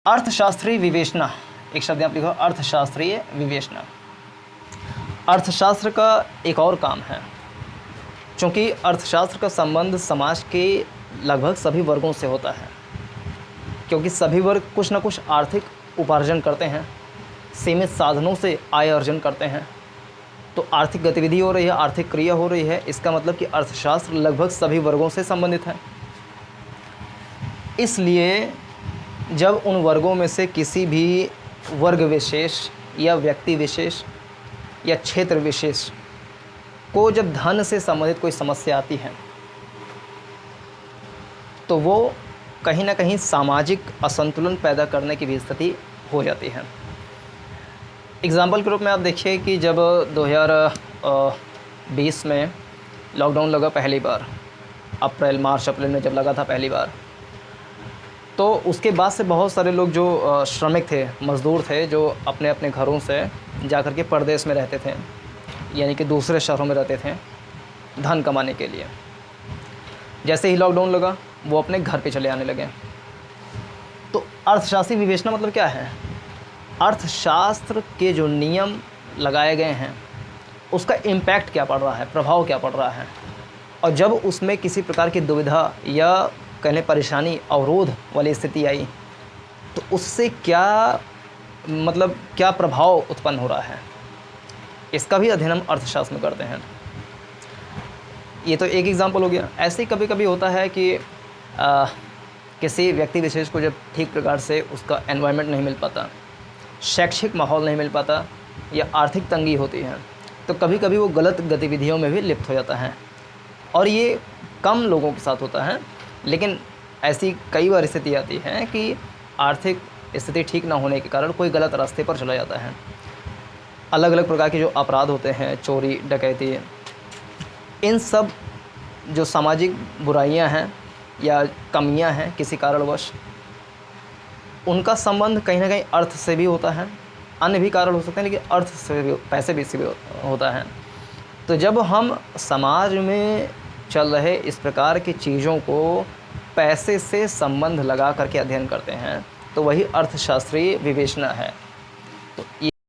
अर्थशास्त्रीय विवेचना, एक शब्द आप लिखो, अर्थशास्त्रीय विवेचना। अर्थशास्त्र का एक और काम है, क्योंकि अर्थशास्त्र का संबंध समाज के लगभग सभी वर्गों से होता है, क्योंकि सभी वर्ग कुछ न कुछ आर्थिक उपार्जन करते हैं, सीमित साधनों से आय अर्जन करते हैं। तो आर्थिक गतिविधि हो रही है, आर्थिक क्रिया हो रही है, इसका मतलब कि अर्थशास्त्र लगभग सभी वर्गों से संबंधित है। इसलिए जब उन वर्गों में से किसी भी वर्ग विशेष या व्यक्ति विशेष या क्षेत्र विशेष को जब धन से संबंधित कोई समस्या आती है, तो वो कहीं ना कहीं सामाजिक असंतुलन पैदा करने की भी स्थिति हो जाती है। एग्ज़ाम्पल के रूप में आप देखिए कि जब 2020 में लॉकडाउन लगा पहली बार, मार्च अप्रैल में जब लगा था पहली बार, तो उसके बाद से बहुत सारे लोग जो श्रमिक थे, मज़दूर थे, जो अपने अपने घरों से जा कर के परदेश में रहते थे, यानी कि दूसरे शहरों में रहते थे धन कमाने के लिए। जैसे ही लॉकडाउन लगा वो अपने घर पे चले आने लगे। तो अर्थशास्त्रीय विवेचना मतलब क्या है? अर्थशास्त्र के जो नियम लगाए गए हैं उसका इम्पैक्ट क्या पड़ रहा है, प्रभाव क्या पड़ रहा है, और जब उसमें किसी प्रकार की दुविधा या कहने परेशानी, अवरोध वाली स्थिति आई, तो उससे क्या मतलब क्या प्रभाव उत्पन्न हो रहा है, इसका भी अध्ययन हम अर्थशास्त्र में करते हैं। ये तो एक एग्जाम्पल हो गया। ऐसे ही कभी कभी होता है कि किसी व्यक्ति विशेष को जब ठीक प्रकार से उसका एनवायरनमेंट नहीं मिल पाता, शैक्षिक माहौल नहीं मिल पाता, या आर्थिक तंगी होती है, तो कभी कभी वो गलत गतिविधियों में भी लिप्त हो जाता है। और ये कम लोगों के साथ होता है, लेकिन ऐसी कई बार स्थिति आती है कि आर्थिक स्थिति ठीक ना होने के कारण कोई गलत रास्ते पर चला जाता है। अलग अलग प्रकार के जो अपराध होते हैं, चोरी, डकैती, इन सब जो सामाजिक बुराइयां हैं या कमियां हैं किसी कारणवश, उनका संबंध कहीं ना कहीं अर्थ से भी होता है। अन्य भी कारण हो सकते हैं, लेकिन अर्थ से भी, पैसे भी से भी होता है। तो जब हम समाज में चल रहे इस प्रकार की चीज़ों को पैसे से संबंध लगा करके अध्ययन करते हैं, तो वही अर्थशास्त्रीय विवेचना है। तो